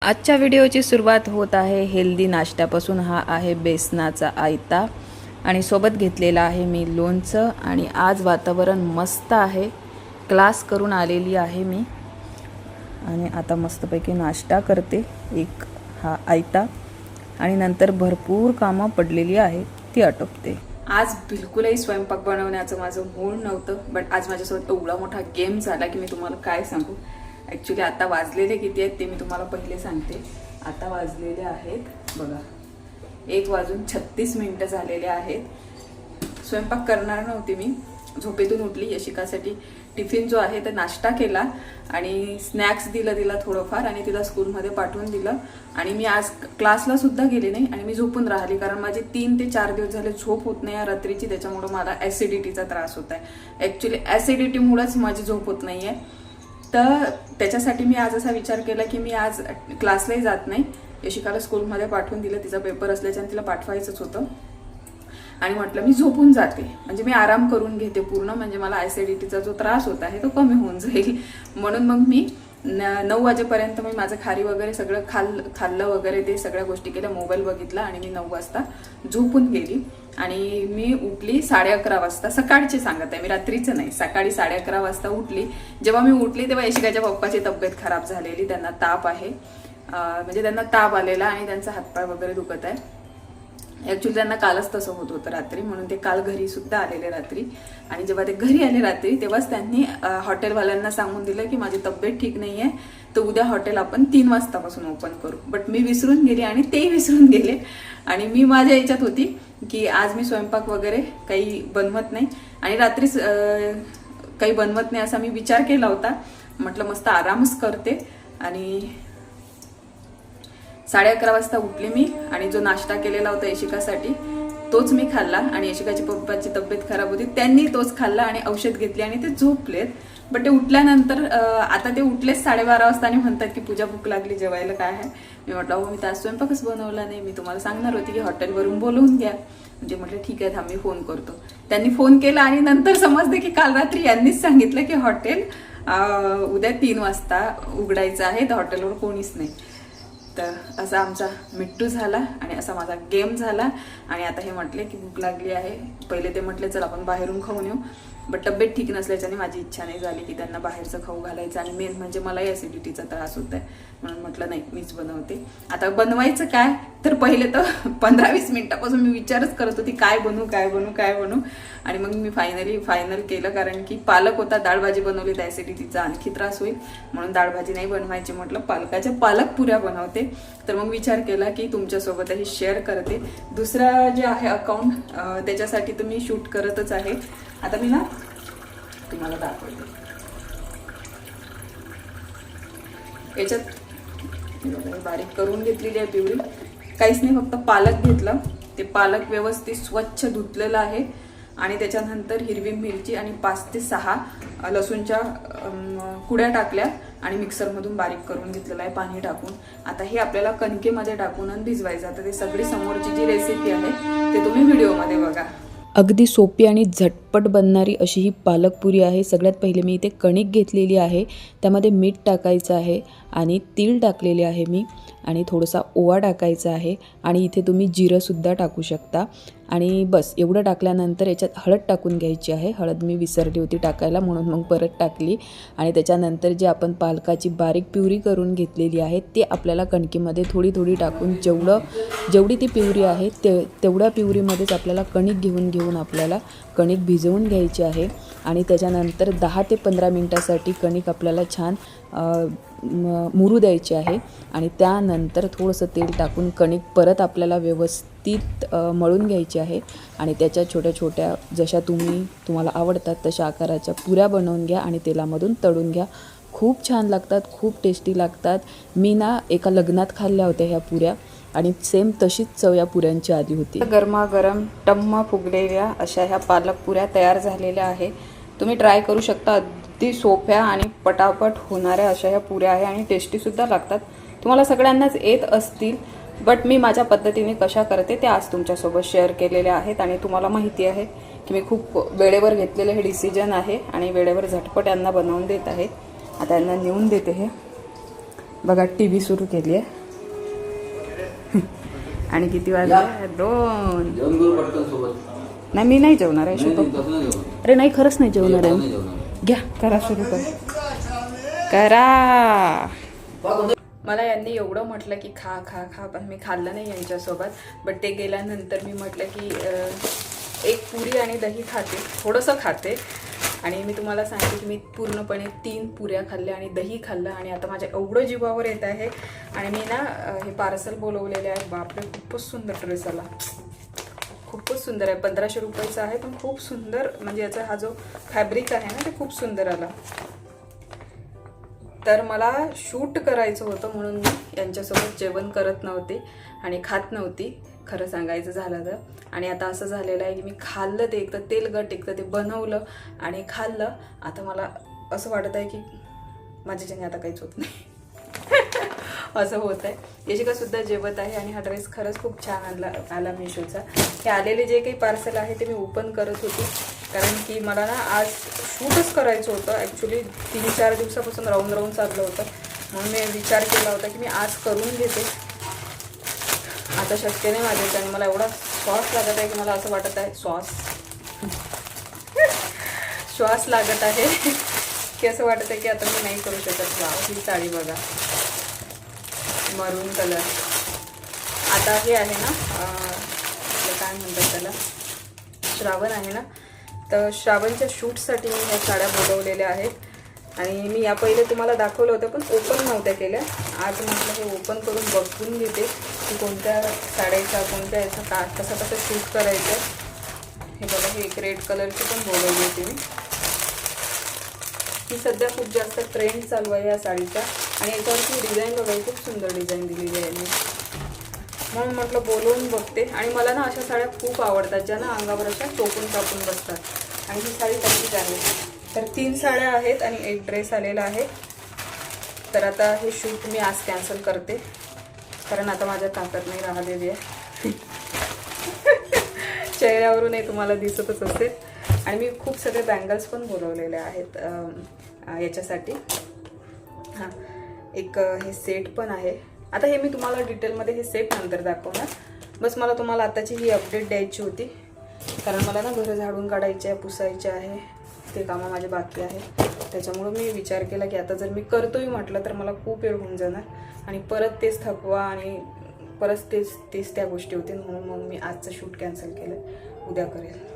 आजच्या व्हिडिओची सुरुवात होत आहे हेल्दी नाश्त्यापासून। हा आहे बेसनाचा आयता आणि सोबत घेतलेला आहे मी लोणचं। आणि आज वातावरण मस्त आहे, क्लास करून आलेली आहे मी आणि आता मस्तपैकी नाश्ता करते। एक हा आयता आणि नंतर भरपूर कामं पडलेली आहे ती आटोपते। आज बिलकुलही स्वयंपाक बनवण्याचं माझं मूड नव्हतं, बट आज माझ्यासोबत एवढा मोठा गेम झाला की मी तुम्हाला काय सांगू। ॲक्च्युली आता वाजलेले किती आहेत ते मी तुम्हाला पहिले सांगते। आता वाजलेले आहेत बघा 1:36 झालेले आहेत। स्वयंपाक करणार नव्हते मी, झोपेतून उठली, यशिकासाठी टिफिन जो आहे तर नाश्ता केला आणि स्नॅक्स दिलं तिला थोडंफार आणि तिला स्कूलमध्ये पाठवून दिलं। आणि मी आज क्लासला सुद्धा गेले नाही आणि मी झोपून राहिली, कारण माझे 3 ते 4 दिवस झाले झोप होत नाही रात्रीची। त्याच्यामुळे मला ॲसिडिटीचा त्रास होत आहे। ॲक्च्युली ॲसिडिटीमुळेच माझी झोप होत नाही आहे, तर त्याच्यासाठी मी आज असा विचार केला की मी आज क्लासलाही जात नाही। यशिकाला स्कूलमध्ये पाठवून दिलं, तिचा पेपर असल्याच्याने तिला पाठवायचंच होतं आणि म्हटलं मी झोपून जाते, म्हणजे मी आराम करून घेते पूर्ण, म्हणजे मला ॲसिडिटीचा जो त्रास होत आहे तो कमी होऊन जाईल। म्हणून मग मी 9 वाजेपर्यंत मी माझं खारी वगैरे सगळं खाल्लं वगैरे, ते सगळ्या गोष्टी केल्या, मोबाईल बघितला आणि मी 9 वाजता झोपून गेली। आणि मी उठली 11:30 वाजता, सकाळचे सांगत आहे मी, रात्रीचं नाही, सकाळी 11:30 वाजता उठली। जेव्हा मी उठली तेव्हा यशिकाच्या पप्पाची तब्येत खराब झालेली, त्यांना ताप आहे, म्हणजे त्यांना ताप आलेला आणि त्यांचा हातपाय वगैरे दुखत आहे। ॲक्च्युली त्यांना कालच तसं होत होतं रात्री, म्हणून ते काल घरी सुद्धा आलेले रात्री। आणि जेव्हा ते घरी आले रात्री तेव्हाच त्यांनी हॉटेलवाल्यांना सांगून दिलं की माझी तब्येत ठीक नाही आहे, तर उद्या हॉटेल आपण 3 वाजतापासून ओपन करू। बट मी विसरून गेले आणि तेही विसरून गेले आणि मी माझ्या याच्यात होती की आज मी स्वयंपाक वगैरे काही बनवत नाही आणि रात्रीच काही बनवत नाही असा मी विचार केला होता। म्हटलं मस्त आरामच करते आणि 11:30 वाजता उठले मी आणि जो नाश्ता केलेला होता यशिकासाठी तोच मी खाल्ला। आणि यशिकाची पप्पाची तब्येत खराब होती, त्यांनी तोच खाल्ला आणि औषध घेतली आणि ते झोपलेत। बट ते उठल्यानंतर आता ते उठलेच 12:30 वाजता आणि म्हणतात की पूजा भूक लागली, जेवायला काय आहे। मी म्हटलं हो मी तर स्वयंपाकच बनवला नाही, मी तुम्हाला सांगणार होती की हॉटेलवरून बोलवून घ्या, म्हणजे म्हटलं ठीक आहे थांब मी फोन करतो। त्यांनी फोन केला आणि नंतर समजलं की काल रात्री यांनीच सांगितलं की हॉटेल उद्या 3 वाजता उघडायचं आहे, तर हॉटेलवर कोणीच नाही। तर असा आमचा मिट्टू झाला आणि असा माझा गेम झाला। आणि आता हे म्हटले की भूक लागली आहे, पहिले ते म्हटले चल आपण बाहेरून खाऊन येऊ, बट तब्येत ठीक नसल्याच्याने माझी इच्छा नाही झाली की त्यांना बाहेरचं खाऊ घालायचं आणि मेन म्हणजे मलाही ॲसिडिटीचा त्रास होत आहे, म्हणून म्हटलं नाही मीच बनवते। आता बनवायचं काय, तर पहिले तर 15-20 मिनिटापासून मी विचारच करत होती काय बनवू काय बनवू काय बनवू, आणि मग मी फायनल केलं, कारण की पालक होता, डाळ भाजी बनवली तर ॲसिडिटीचा आणखी त्रास होईल, म्हणून डाळ भाजी नाही बनवायची, म्हटलं पालक पुऱ्या बनवते। तर मग विचार केला की तुमच्यासोबतही शेअर करते। दुसरा जे आहे अकाउंट त्याच्यासाठी तर मी शूट करतच आहे। आता मी ना तुम्हाला दाखवते, याच्यात बारीक करून घेतलेली आहे प्युरी, काहीच नाही, फक्त पालक घेतलं, ते पालक व्यवस्थित स्वच्छ धुतलेलं आहे आणि त्याच्यानंतर हिरवी मिरची आणि 5 ते 6 लसूणच्या कुड्या टाकल्या आणि मिक्सरमधून बारीक करून घेतलेलं आहे पाणी टाकून। आता हे आपल्याला कणकेमध्ये टाकून भिजवायचं। आता ते सगळी समोरची जी रेसिपी आहे ते तुम्ही व्हिडिओमध्ये बघा। अगदी सोपी आणि झटपट बनणारी अशी ही पालकपुरी आहे। सगळ्यात पहिले मी इथे कणिक घेतलेली आहे, त्यामध्ये मीठ टाकायचं आहे आणि तीळ टाकलेले आहे मी, आणि थोडासा ओवा टाकायचा आहे आणि इथे तुम्ही जिरंसुद्धा टाकू शकता। आणि बस एवढं टाकल्यानंतर याच्यात हळद टाकून घ्यायची आहे, हळद मी विसरली होती टाकायला म्हणून मग परत टाकली। आणि त्याच्यानंतर जे आपण पालकाची बारीक प्युरी करून घेतलेली आहे ते आपल्याला कणकीमध्ये थोडी थोडी टाकून जेवढी ती प्युरी आहे तेवढ्या प्युरीमध्येच आपल्याला कणिक घेऊन आपल्याला कणिक भिजवून घ्यायची आहे। आणि त्याच्यानंतर 10 ते 15 मिनटासाठी कणिक आपल्याला छान मुरू द्यायची आहे आणि त्यानंतर थोडंसं तेल टाकून कणिक परत आपल्याला व्यवस्थित मळून घ्यायची आहे आणि त्याच्या छोट्या छोट्या जशा तुम्हाला आवडतात तशा आकाराच्या पुऱ्या बनवून घ्या आणि तेलामधून तळून घ्या। खूप छान लागतात, खूप टेस्टी लागतात। मी ना एका लग्नात खाल्ल्या होत्या ह्या पुऱ्या आणि सेम तशीच चव या पुऱ्यांची आली होती। गरमागरम टम्म फुगलेल्या अशा ह्या पालक पुऱ्या तयार झालेल्या आहे, तुम्ही ट्राय करू शकता। अगदी सोप्या आणि पटापट होणाऱ्या अशा ह्या पुऱ्या आहे आणि टेस्टीसुद्धा लागतात। तुम्हाला सगळ्यांनाच येत असतील, बट मी माझ्या पद्धतीने कशा करते ते आज तुमच्यासोबत शेअर केलेले आहेत। आणि तुम्हाला माहिती आहे की मी खूप वेळेवर घेतलेलं हे डिसिजन आहे आणि वेळेवर झटपट यांना बनवून देत आहे। आता यांना नेऊन देते हे बघा टीव्ही सुरू केली आहे. आणि किती वाजले? 2. नाही मी नाही जेवणार आहे शुभ. अरे नाही खरंच नाही जेवणार आहे. घ्या करा सुरू करा. मला यांनी एवढं म्हटलं की खा खा खा, पण मी खाल्लं नाही यांच्यासोबत. बट ते गेल्यानंतर मी म्हटलं की एक पुरी आणि दही खाते, थोडंसं खाते. आणि मी तुम्हाला सांगते की मी पूर्णपणे 3 पुऱ्या खाल्ल्या आणि दही खाल्लं. आणि आता माझ्या एवढं जीवावर येत आहे. आणि मी ना हे पार्सल बोलवलेले आहे. बापरे खूपच सुंदर ड्रेस आला, खूपच सुंदर आहे. 1500 रुपयाचा आहे, पण खूप सुंदर. म्हणजे याचा हा जो फॅब्रिक आहे ना ते खूप सुंदर आला. तर मला शूट करायचं होतं म्हणून मी यांच्यासोबत जेवण करत नव्हते आणि खात नव्हती, खरं सांगायचं झालं तर. आणि आता असं झालेलं आहे की मी खाल्लं ते, एक तर तेलकट, एक तर ते बनवलं आणि खाल्लं. आता मला असं वाटत आहे की माझ्याच्याने आता काहीच होत नाही. असं होत आहे. यशिका सुद्धा जेवत आहे. आणि हा ड्रेस खरंच खूप छान आला मिशोचा. हे आलेले जे काही पार्सल आहे ते मी ओपन करत होती, कारण की मला ना आज शूटच करायचं होतं. ॲक्च्युली 3-4 दिवसापासून राहून चाललं होतं, म्हणून मी विचार केला होता की मी आज करून घेते. आता शक्य नाही माझ्याच्याने. मला एवढा श्वास लागत आहे की मला असं वाटत आहे श्वास लागत आहे की असं वाटत आहे की आता मी नाही करू शकत. वाव, ही साडी बघा, मरून कलर. आता हे आहे ना काय म्हणतात त्याला, श्रावण आहे ना, तर श्रावणच्या शूटसाठी मी ह्या साड्या बोलवलेल्या आहेत. आणि मी या पहिले तुम्हाला दाखवलं होतं पण ओपन नव्हत्या केल्या. आज म्हटलं हे ओपन करून बघून घेते की कोणत्या साड्याचा, कोणत्या याचा कसं शूट करायचं. हे बघा, हे एक रेड कलरची पण बोलवली होती मी. ही सध्या खूप जास्त ट्रेंड चालू आहे या साडीचा. आणि याच्यावरची डिझाईन बघा, खूप सुंदर डिझाईन दिलेली आहे मी, म्हणून म्हटलं बोलवून बघते. आणि मला ना अशा साड्या खूप आवडतात ज्या ना अंगावर अशा टोपून टापून बसतात. आणि ही साडी तशीच आहे. तर 3 साड्या आहेत आणि एक ड्रेस आलेला आहे. तर आता हे शूट मी आज कॅन्सल करते, कारण आता माझ्या ताकद नाही राहिलेली आहे. चेहऱ्यावरूनही तुम्हाला दिसतच असेल. आणि मी खूप सगळे बँगल्स पण बोलवलेले आहेत याच्यासाठी. हां, एक हे सेट पण आहे. आता हे मी तुम्हाला डिटेलमध्ये हे सेट नंतर दाखवणार. बस मला तुम्हाला आताची ही अपडेट द्यायची होती, कारण मला ना घरं झाडून काढायचे आहे, पुसायचे आहे, ते कामं माझे बाकी आहे. त्याच्यामुळं मी विचार केला की आता जर मी करतोय म्हटलं तर मला खूप वेळ होऊन जाणार आणि परत तेच थकवा आणि परत तेच त्या गोष्टी होतील. म्हणून मग मी आजचं शूट कॅन्सल केलं, उद्या करेल.